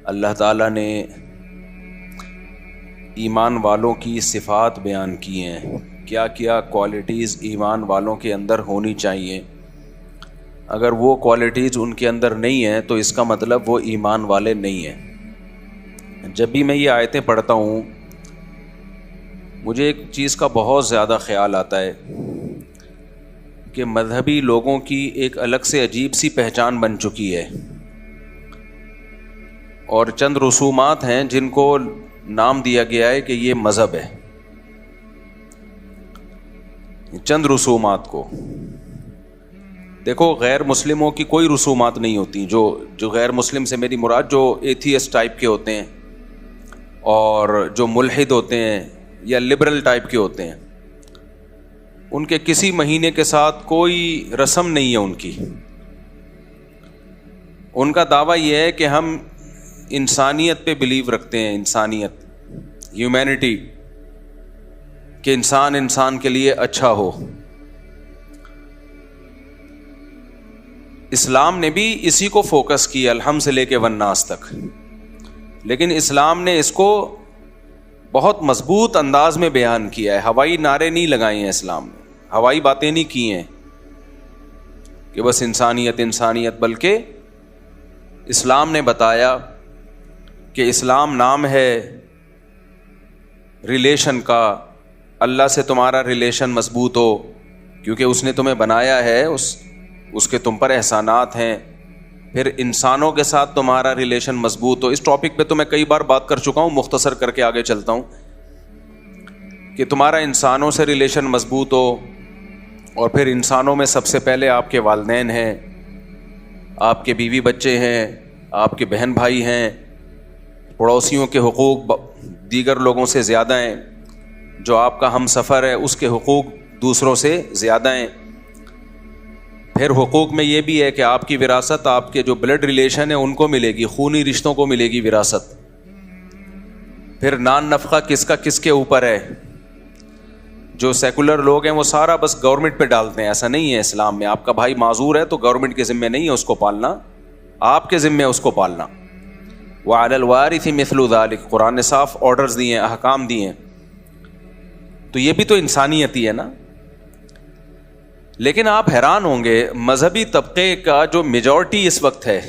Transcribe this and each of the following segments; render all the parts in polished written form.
اللہ تعالیٰ نے ایمان والوں کی صفات بیان کی ہیں، کیا کیا کوالٹیز ایمان والوں کے اندر ہونی چاہیے. اگر وہ کوالٹیز ان کے اندر نہیں ہیں تو اس کا مطلب وہ ایمان والے نہیں ہیں. جب بھی میں یہ آیتیں پڑھتا ہوں مجھے ایک چیز کا بہت زیادہ خیال آتا ہے کہ مذہبی لوگوں کی ایک الگ سے عجیب سی پہچان بن چکی ہے، اور چند رسومات ہیں جن کو نام دیا گیا ہے کہ یہ مذہب ہے. چند رسومات کو دیکھو، غیر مسلموں کی کوئی رسومات نہیں ہوتی. جو غیر مسلم سے میری مراد جو ایتھیسٹ ٹائپ کے ہوتے ہیں اور جو ملحد ہوتے ہیں یا لبرل ٹائپ کے ہوتے ہیں، ان کے کسی مہینے کے ساتھ کوئی رسم نہیں ہے ان کی. ان کا دعویٰ یہ ہے کہ ہم انسانیت پہ بلیو رکھتے ہیں، انسانیت، ہیومینٹی، کہ انسان کے لیے اچھا ہو. اسلام نے بھی اسی کو فوکس کیا الحمد سے لے کے والناس تک، لیکن اسلام نے اس کو بہت مضبوط انداز میں بیان کیا ہے. ہوائی نعرے نہیں لگائے ہیں اسلام نے، ہوائی باتیں نہیں کی ہیں کہ بس انسانیت انسانیت، بلکہ اسلام نے بتایا کہ اسلام نام ہے ریلیشن کا. اللہ سے تمہارا ریلیشن مضبوط ہو کیونکہ اس نے تمہیں بنایا ہے، اس کے تم پر احسانات ہیں. پھر انسانوں کے ساتھ تمہارا ریلیشن مضبوط ہو. اس ٹاپک پہ تو میں کئی بار بات کر چکا ہوں، مختصر کر کے آگے چلتا ہوں کہ تمہارا انسانوں سے ریلیشن مضبوط ہو. اور پھر انسانوں میں سب سے پہلے آپ کے والدین ہیں، آپ کے بیوی بچے ہیں، آپ کے بہن بھائی ہیں. پڑوسیوں کے حقوق دیگر لوگوں سے زیادہ ہیں. جو آپ کا ہم سفر ہے اس کے حقوق دوسروں سے زیادہ ہیں. پھر حقوق میں یہ بھی ہے کہ آپ کی وراثت آپ کے جو بلڈ ریلیشن ہے ان کو ملے گی، خونی رشتوں کو ملے گی وراثت. پھر نان نفقہ کس کا کس کے اوپر ہے. جو سیکولر لوگ ہیں وہ سارا بس گورنمنٹ پہ ڈالتے ہیں. ایسا نہیں ہے اسلام میں. آپ کا بھائی معذور ہے تو گورنمنٹ کے ذمہ نہیں ہے اس کو پالنا، آپ کے ذمہ ہے اس کو پالنا. وعلی الوارث مثل ذلک، قرآن نے صاف آرڈرز دیے ہیں، احکام دیے ہیں. تو یہ بھی تو انسانیت ہی ہے نا. لیکن آپ حیران ہوں گے، مذہبی طبقے کا جو میجورٹی اس وقت ہے،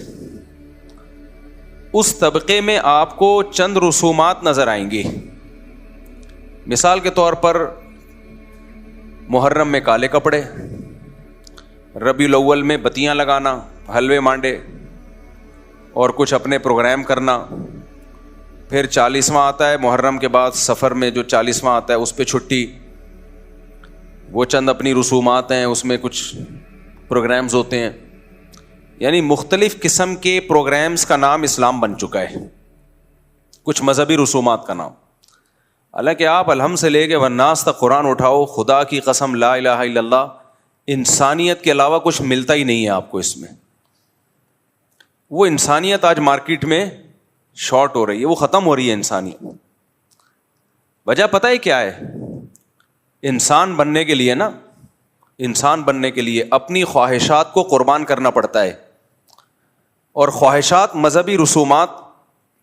اس طبقے میں آپ کو چند رسومات نظر آئیں گی. مثال کے طور پر محرم میں کالے کپڑے، ربیع الاول میں بتیاں لگانا، حلوے مانڈے اور کچھ اپنے پروگرام کرنا. پھر 40واں آتا ہے محرم کے بعد، سفر میں جو 40واں آتا ہے اس پہ چھٹی. وہ چند اپنی رسومات ہیں، اس میں کچھ پروگرامز ہوتے ہیں. یعنی مختلف قسم کے پروگرامز کا نام اسلام بن چکا ہے، کچھ مذہبی رسومات کا نام. حالانکہ آپ الحمد سے لے کے والناس تک قرآن اٹھاؤ، خدا کی قسم لا الہ الا اللہ، انسانیت کے علاوہ کچھ ملتا ہی نہیں ہے آپ کو اس میں. وہ انسانیت آج مارکیٹ میں شارٹ ہو رہی ہے، وہ ختم ہو رہی ہے انسانیت. وجہ پتہ ہے کیا ہے؟ انسان بننے کے لیے نا، انسان بننے کے لیے اپنی خواہشات کو قربان کرنا پڑتا ہے. اور خواہشات مذہبی رسومات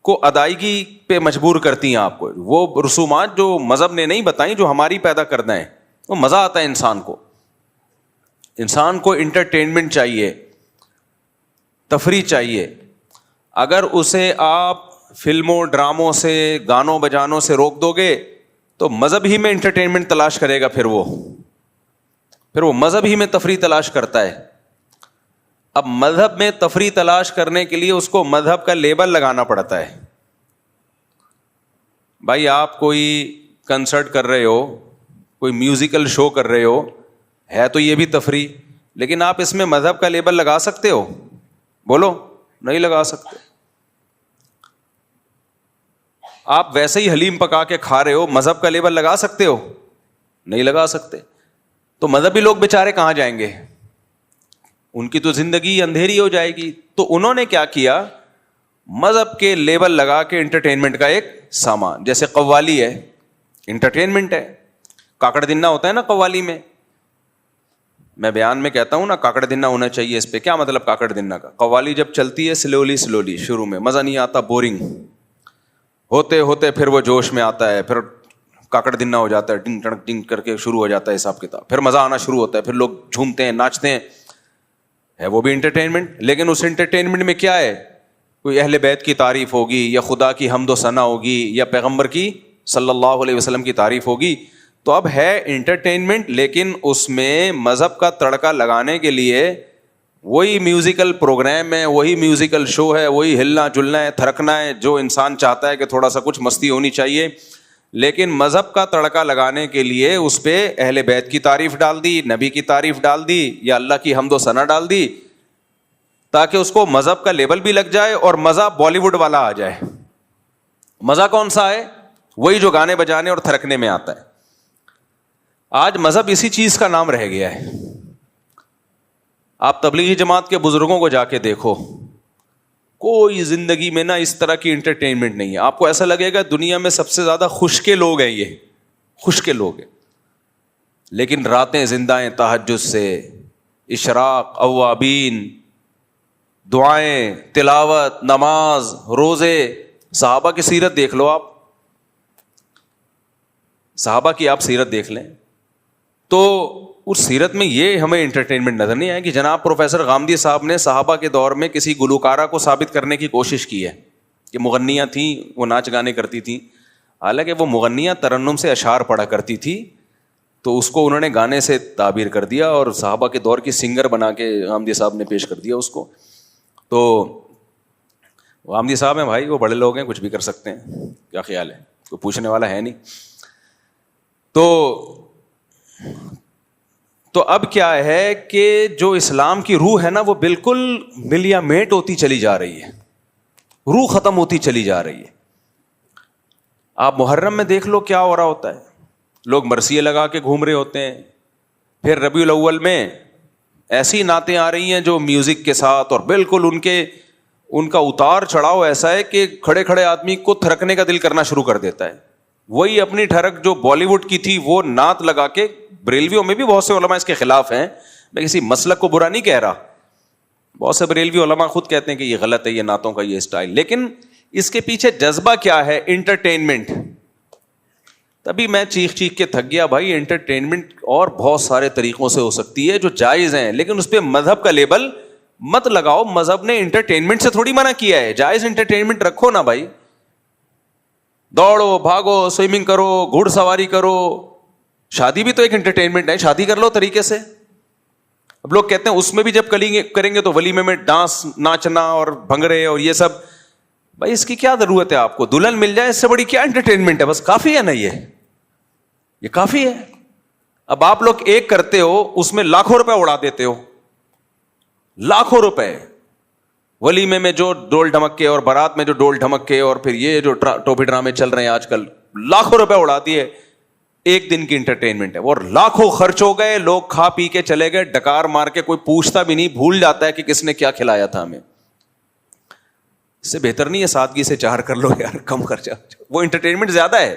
کو ادائیگی پہ مجبور کرتی ہیں آپ کو. وہ رسومات جو مذہب نے نہیں بتائیں، جو ہماری پیدا کرنا ہے. وہ مزہ آتا ہے انسان کو. انسان کو انٹرٹینمنٹ چاہیے، تفریح چاہیے. اگر اسے آپ فلموں ڈراموں سے گانوں بجانوں سے روک دو گے تو مذہب ہی میں انٹرٹینمنٹ تلاش کرے گا. پھر وہ مذہب ہی میں تفریح تلاش کرتا ہے. اب مذہب میں تفریح تلاش کرنے کے لیے اس کو مذہب کا لیبل لگانا پڑتا ہے. بھائی آپ کوئی کنسرٹ کر رہے ہو، کوئی میوزیکل شو کر رہے ہو، ہے تو یہ بھی تفریح، لیکن آپ اس میں مذہب کا لیبل لگا سکتے ہو؟ بولو، نہیں لگا سکتے. آپ ویسے ہی حلیم پکا کے کھا رہے ہو، مذہب کا لیبل لگا سکتے ہو؟ نہیں لگا سکتے. تو مذہبی لوگ بیچارے کہاں جائیں گے؟ ان کی تو زندگی اندھیری ہو جائے گی. تو انہوں نے کیا کیا؟ مذہب کے لیبل لگا کے انٹرٹینمنٹ کا ایک سامان، جیسے قوالی ہے، انٹرٹینمنٹ ہے. کاکڑ دنہ ہوتا ہے نا قوالی میں، میں بیان میں کہتا ہوں نا کاکڑ دنا ہونا چاہیے اس پہ. کیا مطلب کاکڑ دنا کا؟ قوالی جب چلتی ہے سلولی شروع میں مزہ نہیں آتا, بورنگ ہوتے ہوتے پھر وہ جوش میں آتا ہے, پھر کاکڑ دنا ہو جاتا ہے, ڈنگ ٹڑک ڈنگ کر کے شروع ہو جاتا ہے حساب کتاب, پھر مزہ آنا شروع ہوتا ہے, پھر لوگ جھومتے ہیں ناچتے ہیں, ہے وہ بھی انٹرٹینمنٹ. لیکن اس انٹرٹینمنٹ میں کیا ہے؟ کوئی اہل بیت کی تعریف ہوگی, یا خدا کی حمد و ثنا ہوگی, یا پیغمبر کی صلی اللہ علیہ وسلم کی تعریف ہوگی. تو اب ہے انٹرٹینمنٹ, لیکن اس میں مذہب کا تڑکا لگانے کے لیے وہی میوزیکل پروگرام ہے, وہی میوزیکل شو ہے, وہی ہلنا جلنا ہے, تھرکنا ہے, جو انسان چاہتا ہے کہ تھوڑا سا کچھ مستی ہونی چاہیے. لیکن مذہب کا تڑکا لگانے کے لیے اس پہ اہل بیت کی تعریف ڈال دی, نبی کی تعریف ڈال دی, یا اللہ کی حمد و ثنا ڈال دی, تاکہ اس کو مذہب کا لیبل بھی لگ جائے اور مزہ بالی ووڈ والا آ جائے. مزہ کون سا ہے؟ وہی جو گانے بجانے اور تھرکنے میں آتا ہے. آج مذہب اسی چیز کا نام رہ گیا ہے. آپ تبلیغی جماعت کے بزرگوں کو جا کے دیکھو, کوئی زندگی میں نا اس طرح کی انٹرٹینمنٹ نہیں ہے. آپ کو ایسا لگے گا دنیا میں سب سے زیادہ خوش کے لوگ ہیں, یہ خوش کے لوگ ہیں, لیکن راتیں زندہ ہیں تہجد سے, اشراق, اوابین, دعائیں, تلاوت, نماز, روزے. صحابہ کی سیرت دیکھ لو, آپ صحابہ کی آپ سیرت دیکھ لیں تو اس سیرت میں یہ ہمیں انٹرٹینمنٹ نظر نہیں آئے کہ جناب پروفیسر غامدی صاحب نے صحابہ کے دور میں کسی گلوکارہ کو ثابت کرنے کی کوشش کی ہے کہ مغنیاں تھیں, وہ ناچ گانے کرتی تھیں. حالانکہ وہ مغنیاں ترنم سے اشعار پڑھا کرتی تھی, تو اس کو انہوں نے گانے سے تعبیر کر دیا اور صحابہ کے دور کی سنگر بنا کے غامدی صاحب نے پیش کر دیا اس کو. تو غامدی صاحب ہیں بھائی, وہ بڑے لوگ ہیں, کچھ بھی کر سکتے ہیں. کیا خیال ہے؟ کوئی پوچھنے والا ہے نہیں. تو اب کیا ہے کہ جو اسلام کی روح ہے نا وہ بالکل ملیا میٹ ہوتی چلی جا رہی ہے, روح ختم ہوتی چلی جا رہی ہے. آپ محرم میں دیکھ لو کیا ہو رہا ہوتا ہے, لوگ مرثیے لگا کے گھوم رہے ہوتے ہیں. پھر ربیع الاول میں ایسی نعتیں آ رہی ہیں جو میوزک کے ساتھ, اور بالکل ان کا اتار چڑھاؤ ایسا ہے کہ کھڑے کھڑے آدمی کو تھرکنے کا دل کرنا شروع کر دیتا ہے. وہی اپنی ٹھڑک جو بالی ووڈ کی تھی وہ نعت لگا کے, بریلویوں میں بھی بہت سے علماء اس کے خلاف ہیں, میں کسی مسلک کو برا نہیں کہہ رہا, بہت سے بریلوی علماء خود کہتے ہیں کہ یہ غلط ہے, یہ نعتوں کا یہ اسٹائل. لیکن اس کے پیچھے جذبہ کیا ہے؟ انٹرٹینمنٹ. تبھی میں چیخ کے تھک گیا بھائی. انٹرٹینمنٹ اور بہت سارے طریقوں سے ہو سکتی ہے جو جائز ہیں, لیکن اس پہ مذہب کا لیبل مت لگاؤ. مذہب نے انٹرٹینمنٹ سے تھوڑی منع کیا ہے, جائز انٹرٹینمنٹ رکھو نا بھائی. دوڑو, بھاگو, سوئمنگ کرو, گھڑ سواری کرو. شادی بھی تو ایک انٹرٹینمنٹ ہے, شادی کر لو طریقے سے. اب لوگ کہتے ہیں اس میں بھی جب کریں گے تو ولیمے میں ڈانس, ناچنا اور بھنگڑے اور یہ سب. بھائی اس کی کیا ضرورت ہے آپ کو؟ دلہن مل جائے, اس سے بڑی کیا انٹرٹینمنٹ ہے؟ بس کافی ہے نا, یہ کافی ہے. اب آپ لوگ ایک کرتے ہو, اس میں لاکھوں روپے اڑا دیتے ہو, لاکھوں روپے. ولیمے میں جو ڈول ڈھمکے اور بارات میں جو ڈول ڈھمکے اور پھر یہ جو ٹوپی ڈرامے چل رہے ہیں آج کل, لاکھوں روپے اڑاتی ہے. ایک دن کی انٹرٹینمنٹ ہے, اور لاکھوں خرچ ہو گئے, لوگ کھا پی کے چلے گئے, ڈکار مار کے, کوئی پوچھتا بھی نہیں, بھول جاتا ہے کہ کس نے کیا کھلایا تھا ہمیں. اس سے بہتر نہیں ہے سادگی سے چار کر لو یار, کم خرچہ. وہ انٹرٹینمنٹ زیادہ ہے.